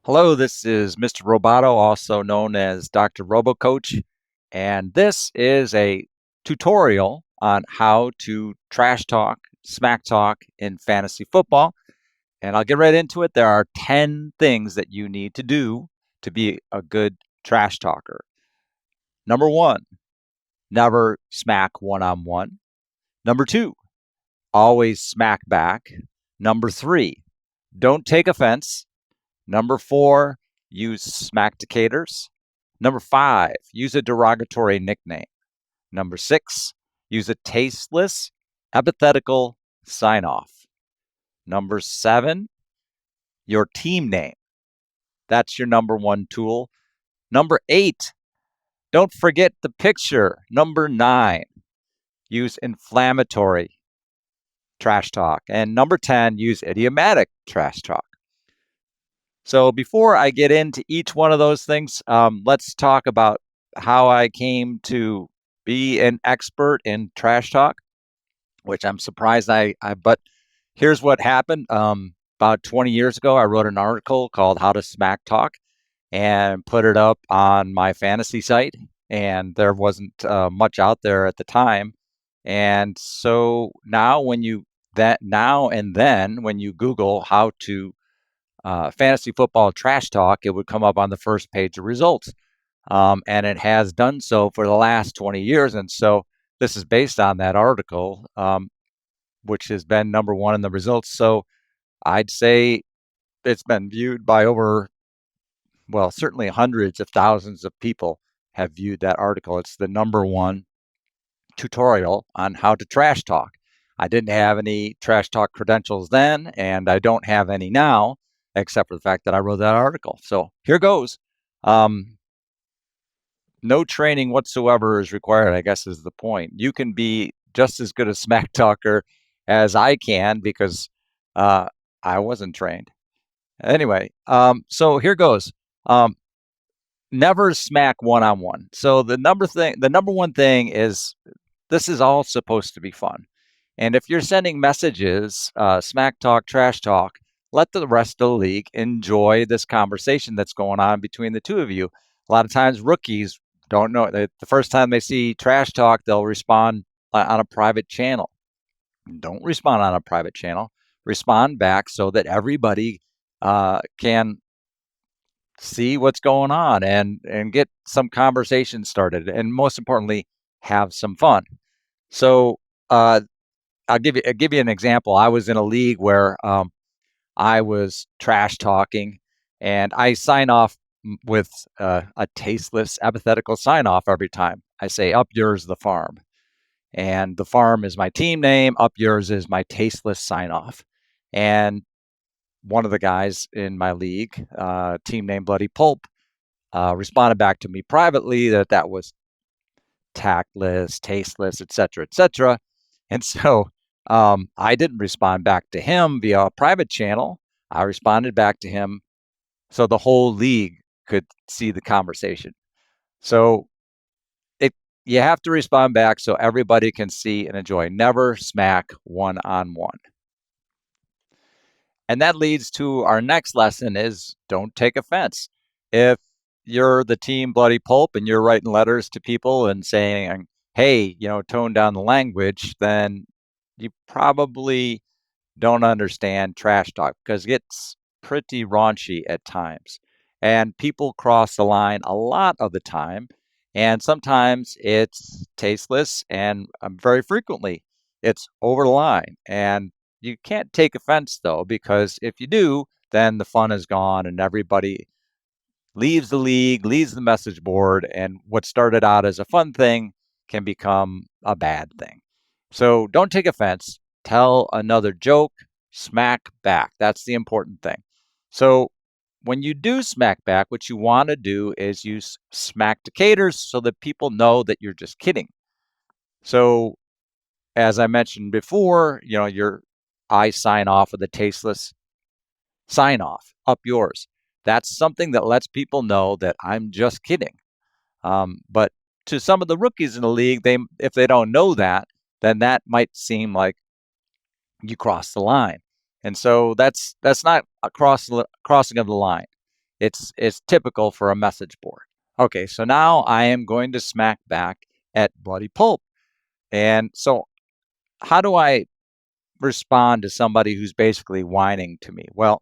Hello, this is Mr. Roboto, also known as Dr. RoboCoach, and this is a tutorial on how to trash talk, smack talk in fantasy football. And I'll get right into it. There are 10 things that you need to do to be a good trash talker. Number 1, never smack one-on-one. Number 2, always smack back. Number 3, don't take offense. Number 4, use Smackdicators. Number 5, use a derogatory nickname. Number 6, use a tasteless, epithetical sign-off. Number 7, your team name. That's your number 1 tool. Number 8, don't forget the picture. Number 9, use inflammatory trash talk. And number 10, use idiomatic trash talk. So before I get into each one of those things, let's talk about how I came to be an expert in trash talk, which I'm surprised but here's what happened. About 20 years ago, I wrote an article called How to Smack Talk and put it up on my fantasy site. And there wasn't much out there at the time. And so now when you Google how to fantasy football trash talk, it would come up on the first page of results. And it has done so for the last 20 years. And so this is based on that article, which has been number 1 in the results. So I'd say it's been viewed by certainly hundreds of thousands of people have viewed that article. It's the number 1 tutorial on how to trash talk. I didn't have any trash talk credentials then, and I don't have any now, except for the fact that I wrote that article. So here goes. No training whatsoever is required, I guess, is the point. You can be just as good a smack talker as I can because I wasn't trained. Anyway, so here goes. Never smack one-on-one. So the number 1 thing is this is all supposed to be fun. And if you're sending messages, smack talk, trash talk, let the rest of the league enjoy this conversation that's going on between the two of you. A lot of times rookies don't know. The first time they see trash talk, they'll respond on a private channel. Don't respond on a private channel. Respond back so that everybody can see what's going on and get some conversation started. And most importantly, have some fun. So I'll give you an example. I was in a league where I was trash talking, and I sign off with a tasteless, epithetical sign off every time. I say, "Up yours, the farm," and the farm is my team name. Up yours is my tasteless sign off. And one of the guys in my league, team name Bloody Pulp, responded back to me privately that was tactless, tasteless, etc., etc. And so I didn't respond back to him via a private channel. I responded back to him so the whole league could see the conversation. So you have to respond back so everybody can see and enjoy. Never smack one-on-one. And that leads to our next lesson is don't take offense. If you're the team Bloody Pulp and you're writing letters to people and saying, hey, tone down the language, then you probably don't understand trash talk because it's pretty raunchy at times. And people cross the line a lot of the time. And sometimes it's tasteless, and very frequently it's over the line. And you can't take offense, though, because if you do, then the fun is gone and everybody leaves the league, leaves the message board, and what started out as a fun thing can become a bad thing. So don't take offense. Tell another joke, smack back. That's the important thing. So when you do smack back, what you want to do is use Smackdicators so that people know that you're just kidding. So as I mentioned before, I sign off with a tasteless sign off, up yours. That's something that lets people know that I'm just kidding. But to some of the rookies in the league, if they don't know that, then that might seem like you crossed the line. And so that's not a crossing of the line. It's typical for a message board. Okay, so now I am going to smack back at Bloody Pulp. And so how do I respond to somebody who's basically whining to me? Well,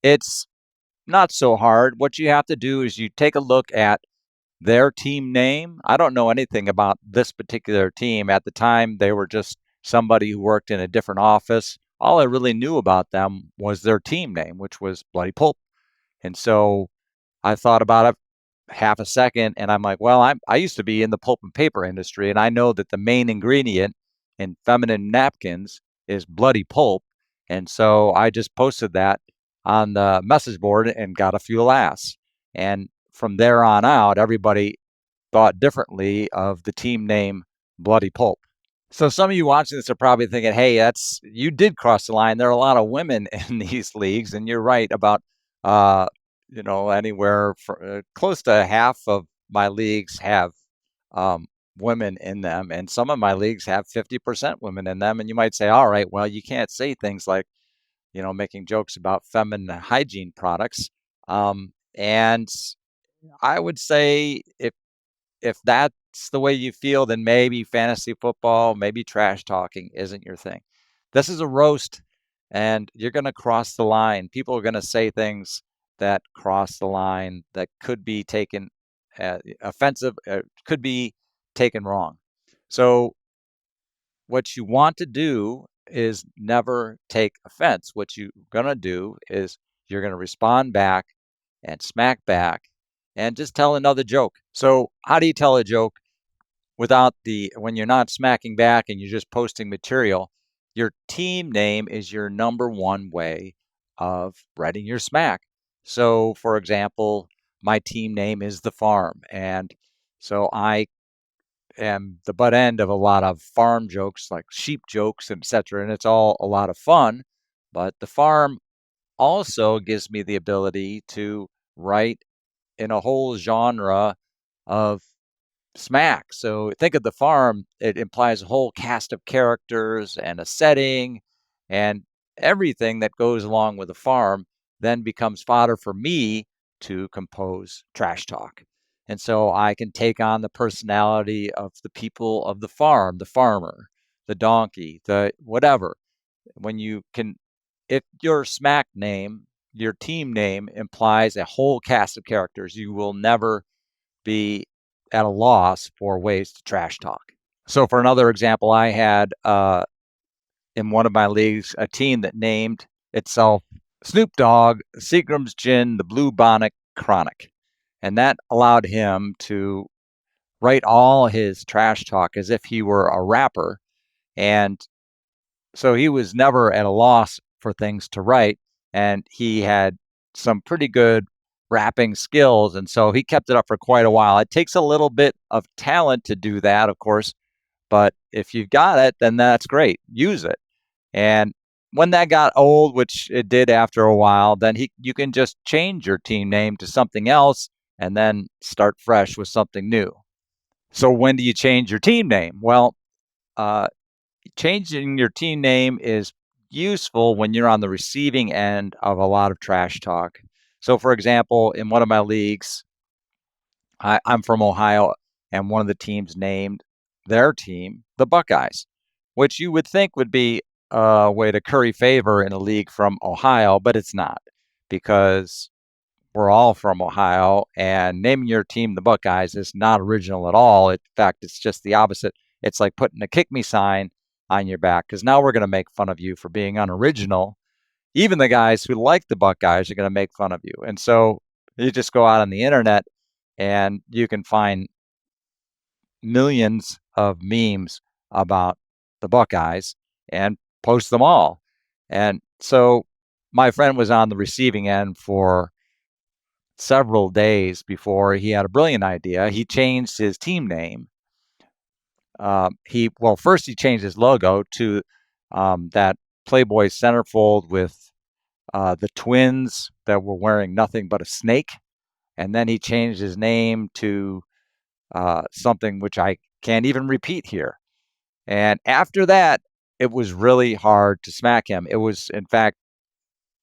it's not so hard. What you have to do is you take a look at their team name. I don't know anything about this particular team. At the time, they were just somebody who worked in a different office. All I really knew about them was their team name, which was Bloody Pulp. And so I thought about it half a second, and I'm like, well, I used to be in the pulp and paper industry, and I know that the main ingredient in feminine napkins is bloody pulp. And so I just posted that on the message board and got a few laughs. And from there on out, everybody thought differently of the team name Bloody Pulp. So some of you watching this are probably thinking, hey, you did cross the line. There are a lot of women in these leagues, and you're right about uh, anywhere close to half of my leagues have um, women in them, and some of my leagues have 50% women in them. And you might say, all right, well, you can't say things like, making jokes about feminine hygiene products. And I would say if that's the way you feel, then maybe fantasy football, maybe trash talking isn't your thing. This is a roast, and you're going to cross the line. People are going to say things that cross the line that could be taken offensive, could be taken wrong. So, what you want to do is never take offense. What you're going to do is you're going to respond back and smack back and just tell another joke. So, how do you tell a joke when you're not smacking back and you're just posting material? Your team name is your number one way of writing your smack. So, for example, my team name is The Farm, and so I am the butt end of a lot of farm jokes, like sheep jokes, etc., and it's all a lot of fun. But The Farm also gives me the ability to write in a whole genre of smack. So think of The Farm, it implies a whole cast of characters and a setting, and everything that goes along with a farm then becomes fodder for me to compose trash talk. And so I can take on the personality of the people of the farm, the farmer, the donkey, the whatever. When you can, if your smack name, your team name implies a whole cast of characters, you will never be at a loss for ways to trash talk. So, for another example, I had in one of my leagues a team that named itself Snoop Dogg, Seagram's Gin, the Blue Bonnet Chronic. And that allowed him to write all his trash talk as if he were a rapper. And so he was never at a loss for things to write. And he had some pretty good rapping skills. And so he kept it up for quite a while. It takes a little bit of talent to do that, of course. But if you've got it, then that's great. Use it. And when that got old, which it did after a while, then you can just change your team name to something else and then start fresh with something new. So when do you change your team name? Well, uh, changing your team name is useful when you're on the receiving end of a lot of trash talk. So, for example, in one of my leagues, I'm from Ohio, and one of the teams named their team the Buckeyes, which you would think would be a way to curry favor in a league from Ohio, but it's not, because we're all from Ohio, and naming your team the Buckeyes is not original at all. In fact, it's just the opposite. It's like putting a kick me sign on your back, because now we're going to make fun of you for being unoriginal. Even the guys who like the Buckeyes are going to make fun of you. And so you just go out on the internet and you can find millions of memes about the Buckeyes and post them all. And so my friend was on the receiving end for several days before he had a brilliant idea. He changed his team name. First he changed his logo to that Playboy centerfold with the twins that were wearing nothing but a snake, and then he changed his name to something which I can't even repeat here. And after that, it was really hard to smack him. It was, in fact,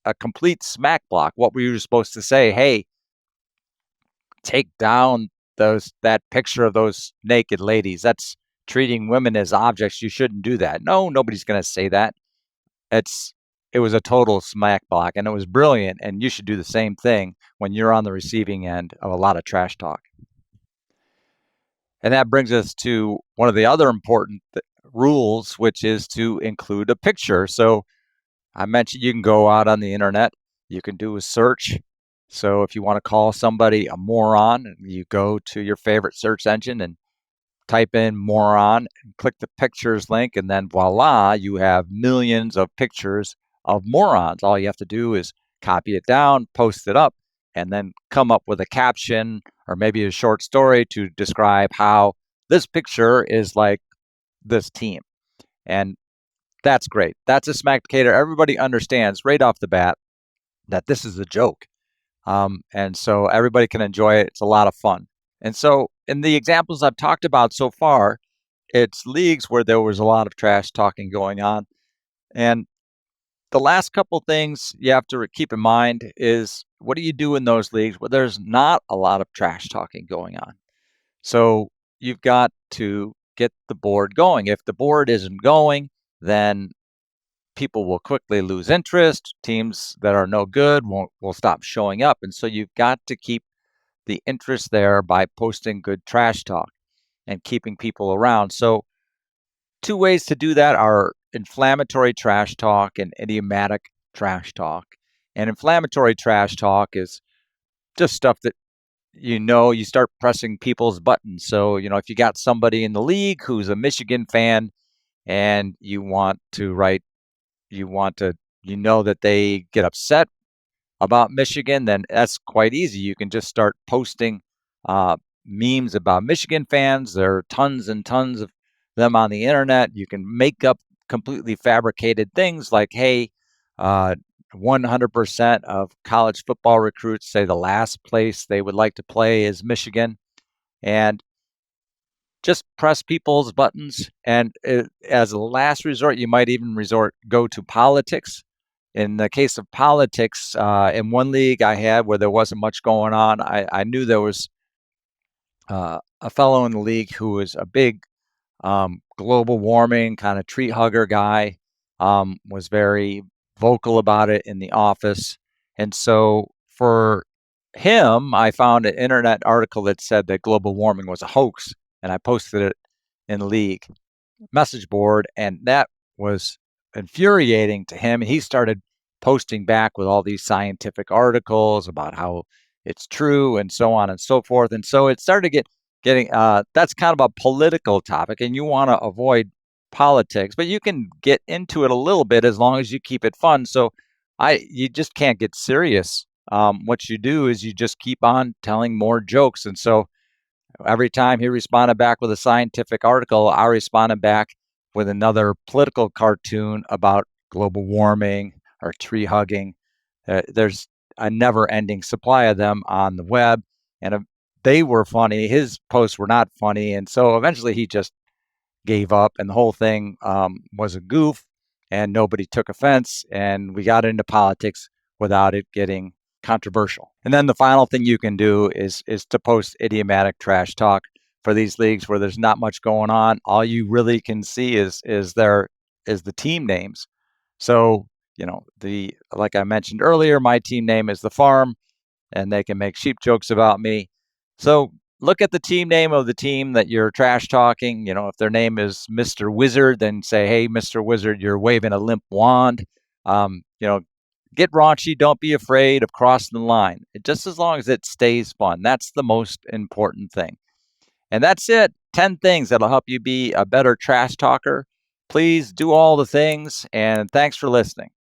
a complete smack block. What were you supposed to say? Hey, take down that picture of those naked ladies. That's treating women as objects. You shouldn't do that. No, nobody's going to say that. It was a total smack block, and it was brilliant. And you should do the same thing when you're on the receiving end of a lot of trash talk. And that brings us to one of the other important rules, which is to include a picture. So I mentioned you can go out on the internet, you can do a search. So if you want to call somebody a moron, you go to your favorite search engine and type in moron and click the pictures link, and then voila, you have millions of pictures of morons. All you have to do is copy it down, post it up, and then come up with a caption or maybe a short story to describe how this picture is like this team. And that's great. That's a Smackdicator. Everybody understands right off the bat that this is a joke. And so everybody can enjoy it. It's a lot of fun. And so in the examples I've talked about so far, it's leagues where there was a lot of trash talking going on. And the last couple things you have to keep in mind is, what do you do in those leagues where there's not a lot of trash talking going on? So you've got to get the board going. If the board isn't going, then people will quickly lose interest. Teams that are no good will stop showing up. And so you've got to keep the interest there by posting good trash talk and keeping people around. So two ways to do that are inflammatory trash talk and idiomatic trash talk. And inflammatory trash talk is just stuff that you start pressing people's buttons. So, if you got somebody in the league who's a Michigan fan and you want that they get upset about Michigan, then that's quite easy. You can just start posting memes about Michigan fans. There are tons and tons of them on the internet. You can make up completely fabricated things like, hey, 100% of college football recruits say the last place they would like to play is Michigan. And just press people's buttons. And as a last resort, you might even go to politics. In the case of politics, in one league I had where there wasn't much going on, I knew there was a fellow in the league who was a big global warming kind of tree hugger guy, was very vocal about it in the office. And so for him, I found an internet article that said that global warming was a hoax, and I posted it in the league message board, and that was infuriating to him. He started posting back with all these scientific articles about how it's true and so on and so forth. And so it started getting that's kind of a political topic, and you want to avoid politics, but you can get into it a little bit as long as you keep it fun. So you just can't get serious. What you do is you just keep on telling more jokes. And so every time he responded back with a scientific article, I responded back with another political cartoon about global warming or tree hugging. There's a never-ending supply of them on the web, and they were funny. His posts were not funny, and so eventually he just gave up, and the whole thing was a goof, and nobody took offense, and we got into politics without it getting controversial. And then the final thing you can do is to post idiomatic trash talk for these leagues where there's not much going on. All you really can see is the team names. So, like I mentioned earlier, my team name is The Farm, and they can make sheep jokes about me. So look at the team name of the team that you're trash talking. If their name is Mr. Wizard, then say, hey, Mr. Wizard, you're waving a limp wand. Get raunchy. Don't be afraid of crossing the line. Just as long as it stays fun. That's the most important thing. And that's it. 10 things that'll help you be a better trash talker. Please do all the things, and thanks for listening.